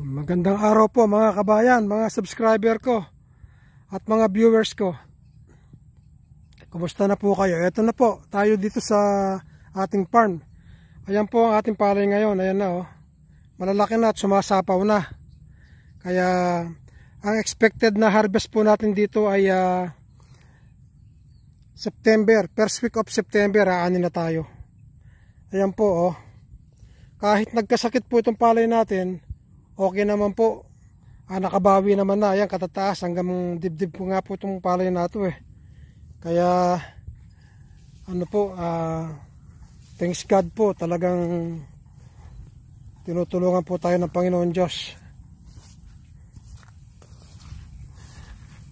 Magandang araw po mga kabayan, mga subscriber ko at mga viewers ko. Kumusta na po kayo? Ito na po, tayo dito sa ating farm. Ayan po ang ating palay ngayon. Ayan na oh. Malalaki na at sumasapaw na. Kaya ang expected na harvest po natin dito ay September, first week of September, aanin na tayo. Ayan po oh. Kahit nagkasakit po itong palay natin, okay naman po. Nakabawi naman na. Ayan, katataas hanggang dibdib po nga po itong palay na ito eh. Kaya ano po, thanks God po, talagang tinutulungan po tayo ng Panginoon Diyos.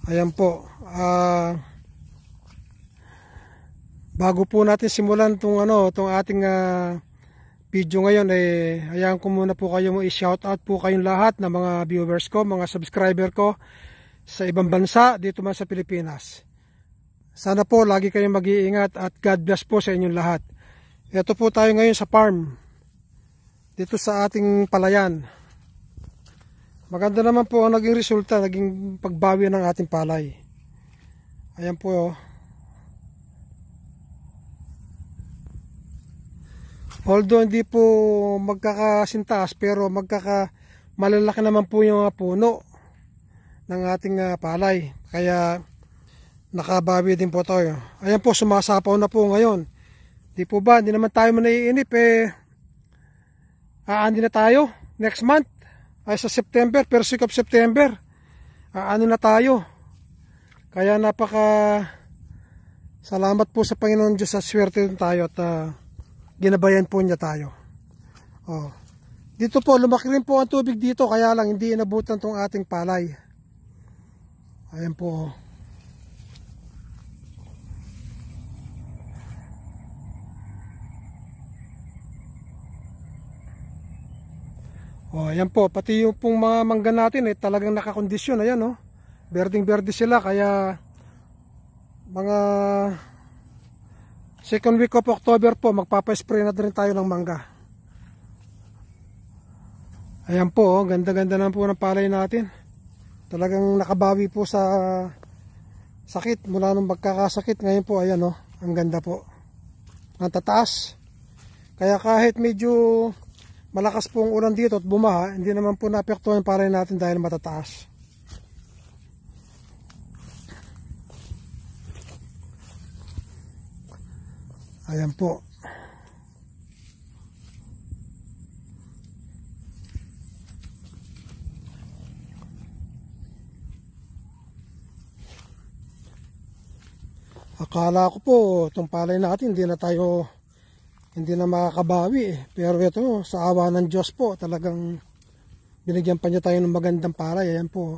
Ayan po, bago po natin simulan itong ating video ngayon, hayaan ko muna po kayo i-shoutout po kayong lahat ng mga viewers ko, mga subscriber ko sa ibang bansa, dito man sa Pilipinas. Sana po lagi kayong mag-iingat at God bless po sa inyong lahat. Ito po tayo ngayon sa farm, dito sa ating palayan. Maganda naman po ang naging resulta, naging pagbawi ng ating palay. Ayan po oh. Although hindi po magkakasintas, pero malalaki naman po yung puno ng ating palay. Kaya nakabawi din po tayo. Ayan po, sumasapaw na po ngayon. Di po ba, hindi naman tayo manaiinip aani na tayo next month ay sa September, first week of September. Aani na tayo. Kaya salamat po sa Panginoon Diyos, sa swerte tayo at ginabayan po niya tayo. Oh. Dito po, lumaki rin po ang tubig dito, kaya lang hindi inabutan tong ating palay. Ayan po. Oh, ayan po, pati yung pong mga mangga natin talagang nakakondisyon. Ayan oh. Berding-berde sila, kaya mga second week of October po, magpapaspray na rin tayo ng mangga. Ayan po, oh, ganda-ganda na po ng palay natin. Talagang nakabawi po sa sakit mula nung magkakasakit. Ngayon po, ayan oh, ang ganda po. Ang tataas. Kaya kahit medyo malakas po ang ulan dito at bumaha, hindi naman po naapektuhan yung palay natin dahil matataas. Ayan po. Akala ko po itong palay natin hindi na makakabawi pero ito, sa awa ng Diyos po, talagang binigyan pa niya tayo ng magandang palay. Ayan po.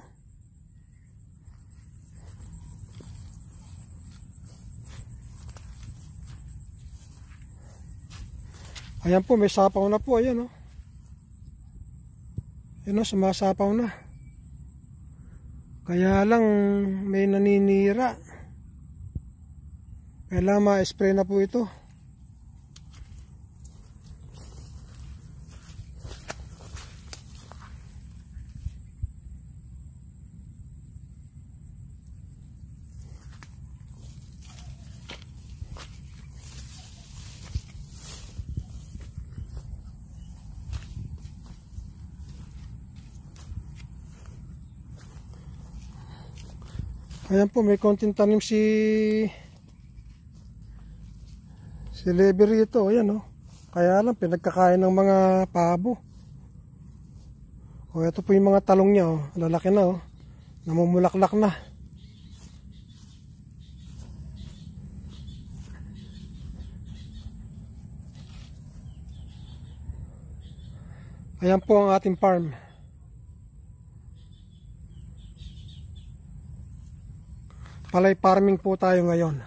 Ayan po, may sapaw na po. Ayan o. Ayan o, sumasapaw na. Kaya lang may naninira. Kailangan ma-spray na po ito. Ayan po, may konting tanim si Lever ito. Ayan o. Kaya lang pinagkakain ng mga pabo. O ito po yung mga talong niya o. Lalaki na o. Namumulaklak na. Ayan po ang ating farm. Palay farming po tayo ngayon.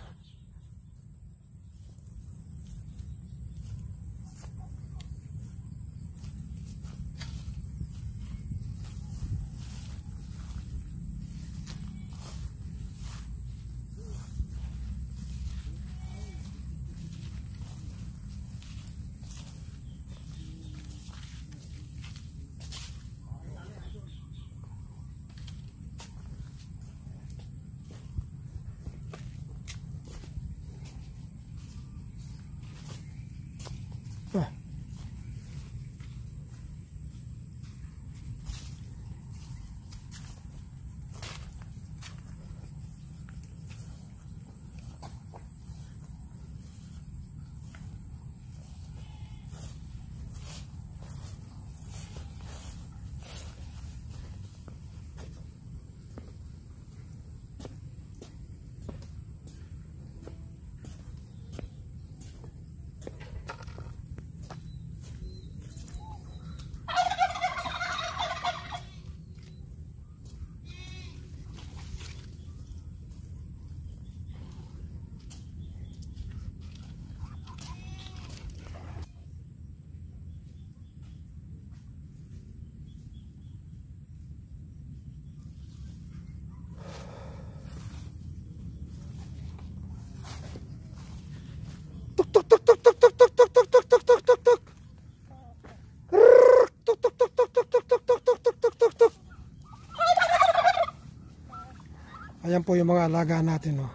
Ayan po yung mga alaga natin, oh.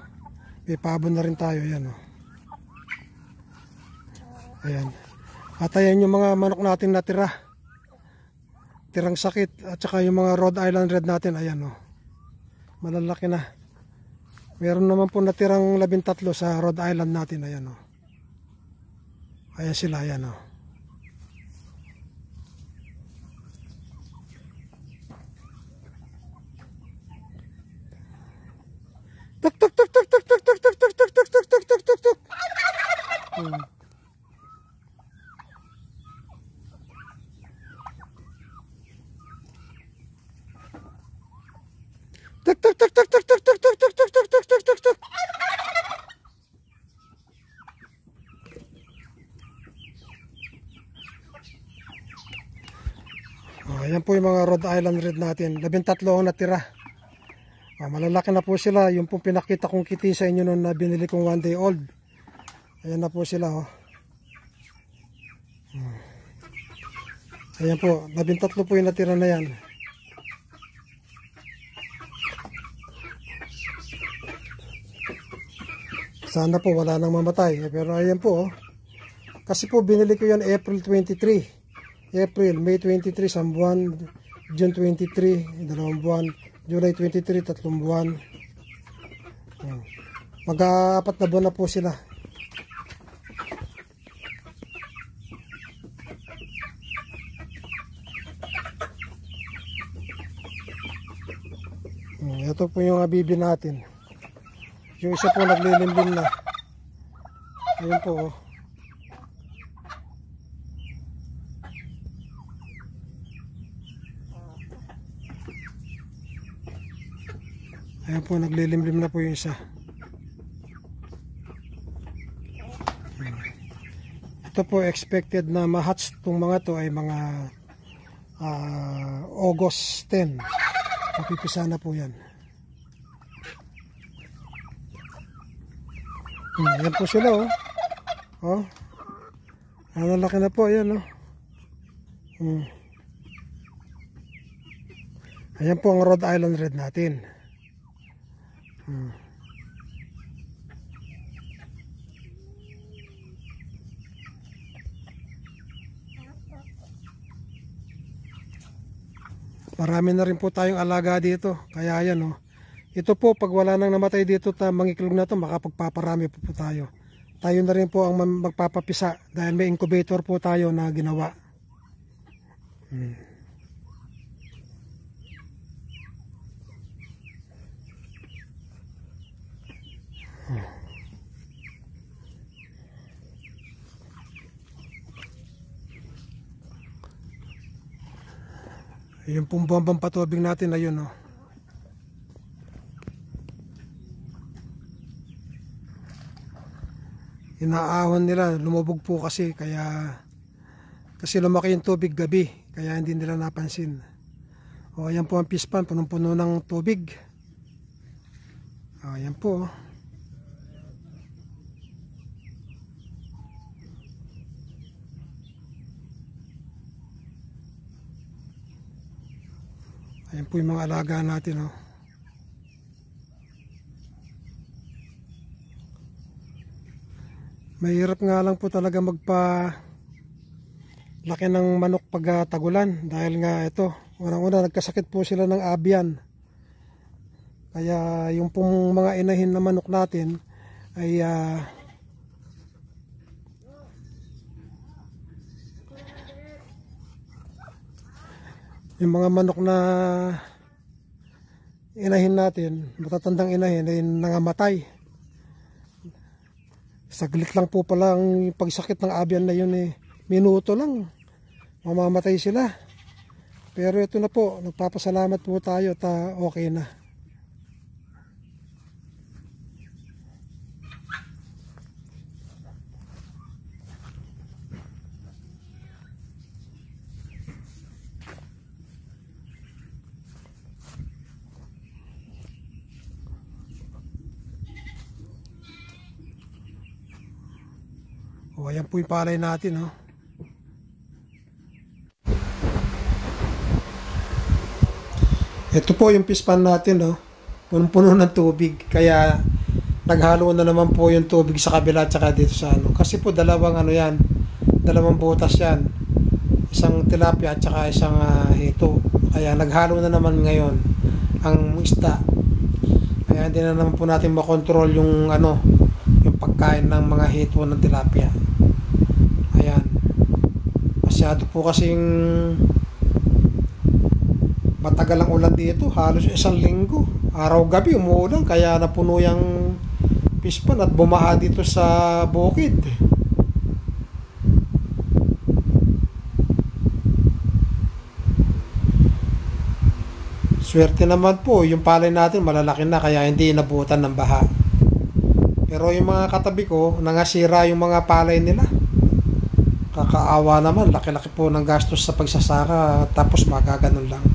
May pabo na rin tayo, ayan, oh. Ayan. At ayan yung mga manok natin na tirang sakit, at saka yung mga Rhode Island Red natin, ayan, oh. Malalaki na. Meron naman po natirang 13 sa Rhode Island natin, ayan, oh. Ayan sila, ayan, oh. Tuk tuk tuk tuk tuk tuk tuk tuk tuk tuk tuk tuk tuk tuk tuk tuk. Tuk tuk tuk tuk tuk tuk tuk tuk tuk tuk tuk tuk tuk tuk tuk. Ayan po yung mga Rhode Island Red natin. 13 ang natira. Malalaki na po sila. Yung pong pinakita kong kitty sa inyo noon na binili kong 1 day old. Ayan na po sila, oh. Ayan po, 13 po yung natira na yan. Sana po wala nang mamatay. Pero ayan po, oh. Kasi po binili ko yan April 23. May 23, isang buwan. June 23, 2 buwan. July 23, 3 buwan. Mag-4 na buwan na po sila. Ito po yung abibi natin. Yung isa po naglilimlim na. Ayun po, oh. Ayan po, naglilimlim na po yung isa. Ito po, expected na ma-hatch itong mga to ay mga August 10. Mapipisa na po yan. Ayan po sila, oh. Oh. Ang laki na po, ayan, oh. Ayan po ang Rhode Island Red natin. Marami na rin po tayong alaga dito. Kaya ayan, oh. Ito po, pag wala nang namatay dito mga iklog na to, makapagpaparami po tayo. Tayo na rin po ang magpapapisa dahil may incubator po tayo na ginawa. Yung pong bombang patubig natin, ayun, oh. Inaahon nila, lumubog po kasi lumaki yung tubig gabi, kaya hindi nila napansin. O ayan po ang fish pond, punong-puno ng tubig. O ayan po, oh. Ayan po yung mga alaga natin, oh. Mahirap nga lang po talaga laki ng manok pag tagulan dahil nga ito, unang-una nagkasakit po sila ng avian. Kaya yung pong mga inahin na manok natin ay yung mga manok na inahin natin, matatandang inahin ay nangamatay. Saglit lang po pala ang pagsakit ng avian na yun, minuto lang mamamatay sila. Pero ito na po, nagpapasalamat po tayo at okay na. O, ayan po yung palay natin, oh. Ito po yung fish pond natin, oh. punong-puno ng tubig. Kaya naghalo na naman po yung tubig sa kabila at saka dito sa ano. Kasi po dalawang ano yan, dalawang butas yan. Isang tilapia at saka isang hito. Kaya naghalo na naman ngayon ang isda. Kaya hindi na naman po natin makontrol yung ano, yung pagkain ng mga hito ng tilapia. Ayan. Masyado po kasing matagal ang ulan dito, halos isang linggo. Araw-gabi umuulan, kaya napuno yung fish pond at bumaha dito sa bukid. Swerte naman po, yung palay natin malalaki na kaya hindi inabutan ng baha. Pero yung mga katabi ko, nangasira yung mga palay nila. Kakaawa naman, laki-laki po ng gastos sa pagsasaka tapos magaganon lang.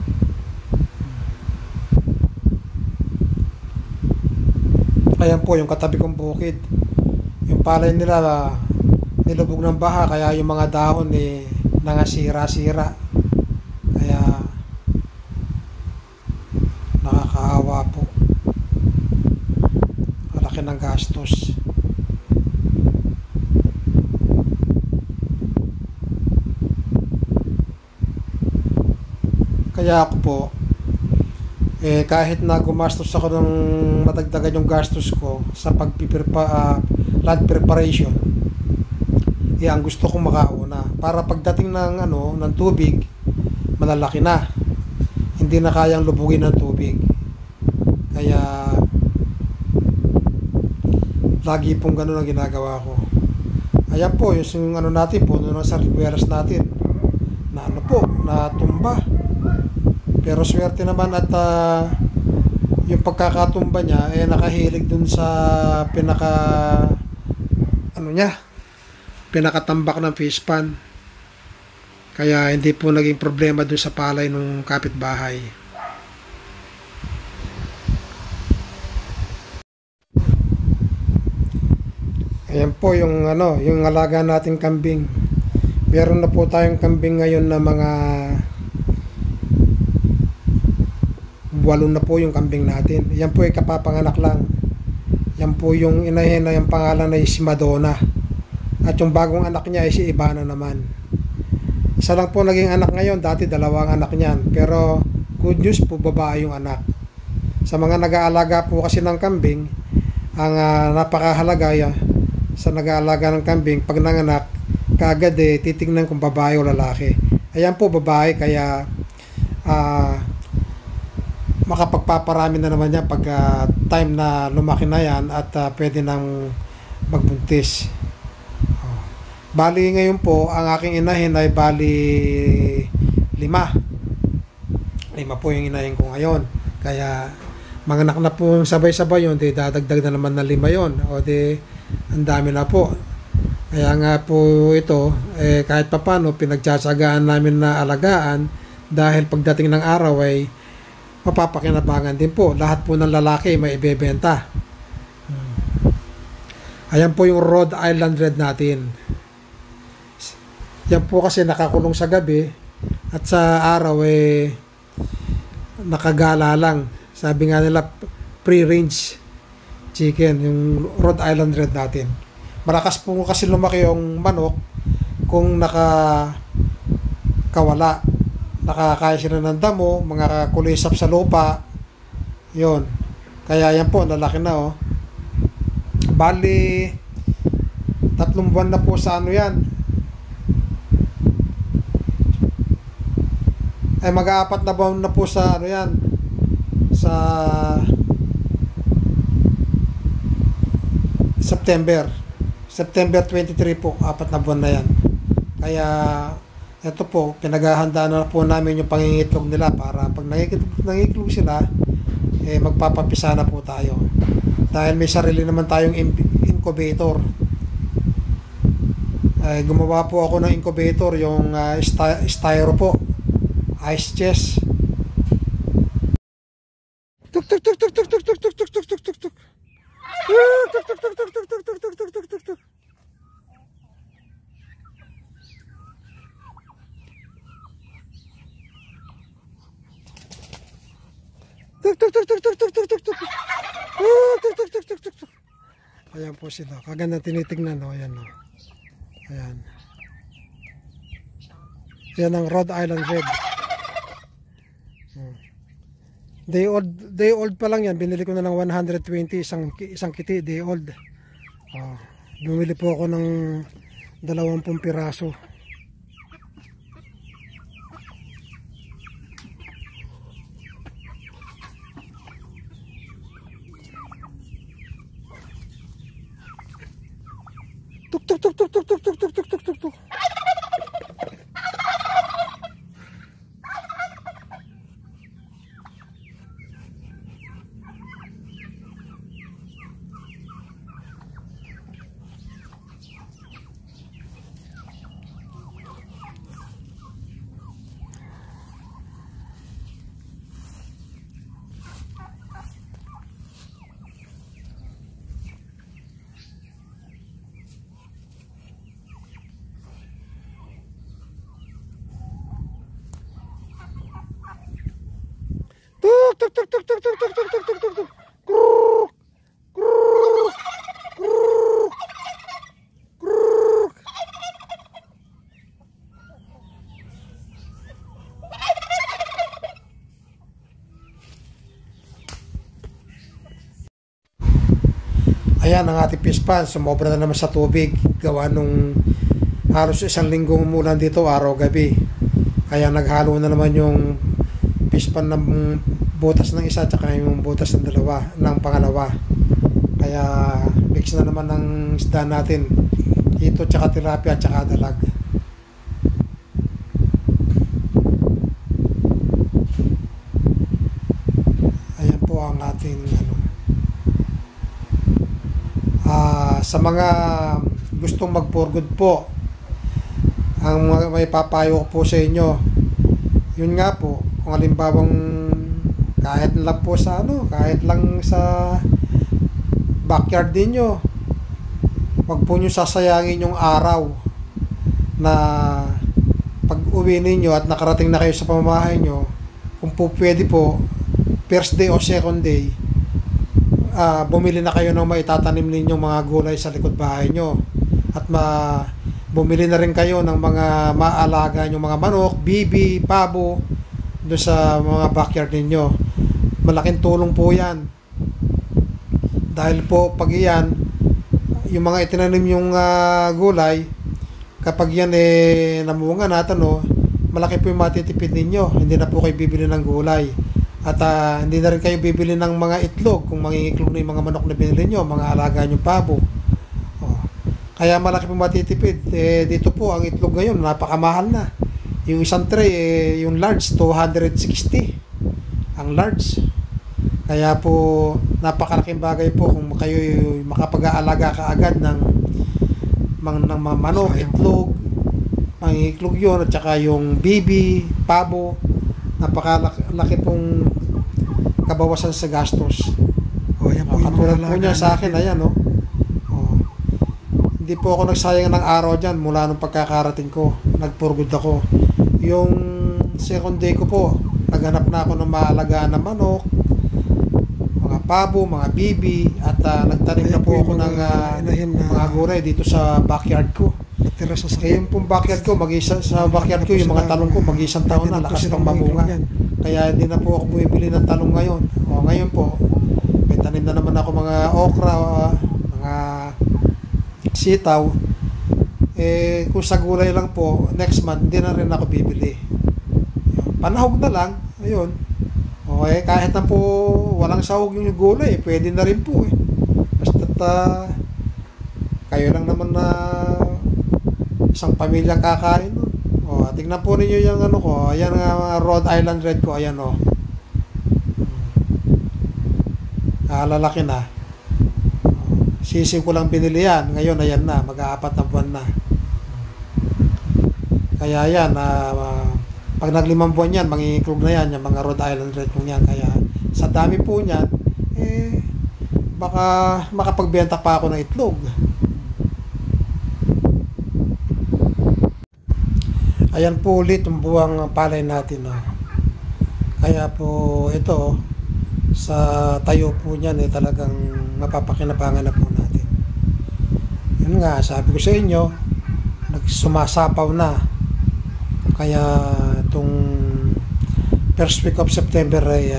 Ayan po yung katabi kong bukid. Yung palay nila nilubog ng baha kaya yung mga dahon nangasira-sira. Kaya nakakaawa po. Malaki ng gastos. Kaya ako po kahit na gumastos ako ng madagdagan yung gastos ko sa land preparation, ang gusto kong makauna para pagdating ng ng tubig malalaki na, hindi na kayang lubugin ng tubig. Kaya lagi pong ganun ang ginagawa ko. Ayan po yung natin, puno ng sardinelas natin na natumba. Pero swerte naman at yung pagkakatumba niya nakahilig dun sa pinakatambak ng fish pond. Kaya hindi po naging problema dun sa palay ng kapitbahay. Ayan po yung yung alaga natin kambing. Meron na po tayong kambing ngayon na mga 8 na po yung kambing natin. Yan po ay kapapanganak lang. Yan po yung inahin na yung pangalan ay si Madonna. At yung bagong anak niya ay si Ivana naman. Isa lang po naging anak ngayon. Dati 2 anak niyan. Pero good news po, babae yung anak. Sa mga nag-aalaga po kasi ng kambing, ang napakahalaga sa nag-aalaga ng kambing, pag nanganak, kaagad titingnan kung babae o lalaki. Ayan po, babae, kaya makapagpaparami na naman yan pag time na lumaki na yan at pwede nang magbuntis. Bali ngayon po, ang aking inahin ay bali 5 po yung inahin ko ngayon. Kaya manganak na po sabay-sabay yun, dadagdag na naman ng 5 yun. O ang dami na po. Kaya nga po ito, kahit papano pinagtsatsagaan namin na alagaan dahil pagdating ng araw ay mapapakinabangan din po. Lahat po ng lalaki may ibebenta. Ayan po yung Rhode Island Red natin. Yan po kasi nakakulong sa gabi at sa araw nakagala lang. Sabi nga nila free-range chicken, yung Rhode Island Red natin. Malakas po kasi lumaki yung manok kung nakakawala. Nakakaya sila ng damo, mga kulisap sa lupa. Yun. Kaya yan po, lalaki na Bali 3 buwan na po sa yan. Ay mag-4 na buwan na po sa yan. Sa September 23 po, 4 na buwan na yan. Kaya ito po, pinaghahandaan na po namin yung pangingitlog nila para pag nangitlog sila, magpapapisa na po tayo. Dahil may sarili naman tayong incubator. Gumawa po ako ng incubator, yung styro po, ice chest. Tuk tuk tuk tuk tuk tuk tuk tuk tuk tuk tuk tuk tuk. Tuk tuk tuk tuk tuk tuk tuk tuk tuk. Tuk, tuk, tuk, tuk, tuk, tuk. Ayan po sila. Kaganda tinitingnan. O, ayan. O. Ayan. Yan ang Rhode Island Red. Day old pa lang yan. Binili ko na lang 120 isang kiti. Day old. Bumili po ako ng 20 piraso. Tuk tuk tuk tuk tuk tuk tuk tuk tuk tuk tuk. Tuk tuk tuk tuk tuk tuk tuk tuk tuk tuk tuk. Kruk, kruk, kruk, kruk. Ayan ang ating fish pan. Sumobra na naman sa tubig. Gawa nung halos isang linggong umulan dito araw-gabi. Kaya naghalo na naman yung fish pan ng butas ng isa tsaka yung butas ng pangalawa. Kaya mix na naman ng isda natin. Ito tsaka tilapia tsaka dalag. Ayan po ang ating sa mga gustong mag-for good po, ang may papayo ko po sa inyo, yun nga po, kung halimbawang kahit lang po sa kahit lang sa backyard niyo, wag po nyo sasayangin yung araw na pag uwi ninyo at nakarating na kayo sa pamamahay nyo. Kung po pwede po, first day o second day, bumili na kayo ng maitatanim ninyong mga gulay sa likod bahay nyo, at bumili na rin kayo ng mga maalaga nyong mga manok, bibi, pabo doon sa mga backyard ninyo. Malaking tulong po yan, dahil po pag yan, yung mga itinanim yung gulay, kapag yan namunga natin, malaki po yung matitipid ninyo. Hindi na po kayo bibili ng gulay. At hindi na rin kayo bibili ng mga itlog kung mangingitlog na yung mga manok na binili nyo, mga alaga nyo pabo. Kaya malaki po matitipid. Dito po ang itlog ngayon napakamahal na. Yung isang tray, yung large, 260 ang large. Kaya po napakalaking bagay po kung kayo makapag-aalaga kaagad ng mga manok, itlog, mangingitlog yun, at saka yung bibi, pabo. Napakalaki pong kabawasan sa gastos. Yan po katulad po niya sa akin, ayan hindi po ako nagsayang ng araw dyan mula nung pagkakarating ko. Nagpurgod ako. Yung second day ko po, naghanap na ako ng maalagaan na manok, mga pabo, mga bibi, at nagtanim na po ako ng mga gulay dito sa backyard ko. Yung pong backyard ko, sa backyard ko, yung mga talong ko, mag-isang taon na, lakas pang mamunga. Kaya hindi na po ako bumibili ng talong ngayon. Ngayon po, may tanim na naman ako mga okra, mga sitaw. Kung sa gulay lang po, next month, hindi na rin ako bibili. Panahog na lang, ayun. Okay, kahit na po walang sahog yung gulay, pwede na rin po. Basta't kayo lang naman na isang pamilyang kakain. Tingnan po ninyo yung ko. Ayan ang Rhode Island Red ko. Ayan lalaki na. Sisig ko lang binili yan. Ngayon ayan na. Mag-aapat na buwan na. Kaya yan. Pag nag-5 buwan yan, mangingiklog na yan. Yung mga Rhode Island Red kong yan. Kaya sa dami po niyan, baka makapagbenta pa ako ng itlog. Ayan po ulit ang buwang palay natin. Kaya po ito, sa tayo po niyan talagang mapapakinabangan na po natin. Yun nga, sabi ko sa inyo, nagsumasapaw na. Kaya itong first week of September ay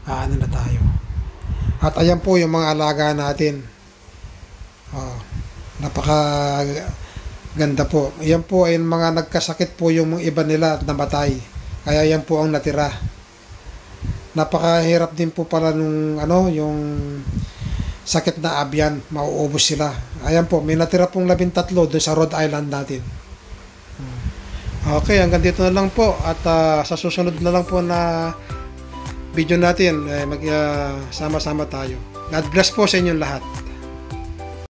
ano na tayo. At ayan po yung mga alaga natin. Napaka ganda po. Ayan po ay mga nagkasakit po yung iba nila at namatay. Kaya yan po ang natira. Napakahirap din po pala nung yung sakit na avian, mauubos sila. Ayan po, may natira pong 13 doon sa Rhode Island natin. Okay, hanggang dito na lang po at sa susunod na lang po na video natin, sama-sama tayo. God bless po sa inyong lahat.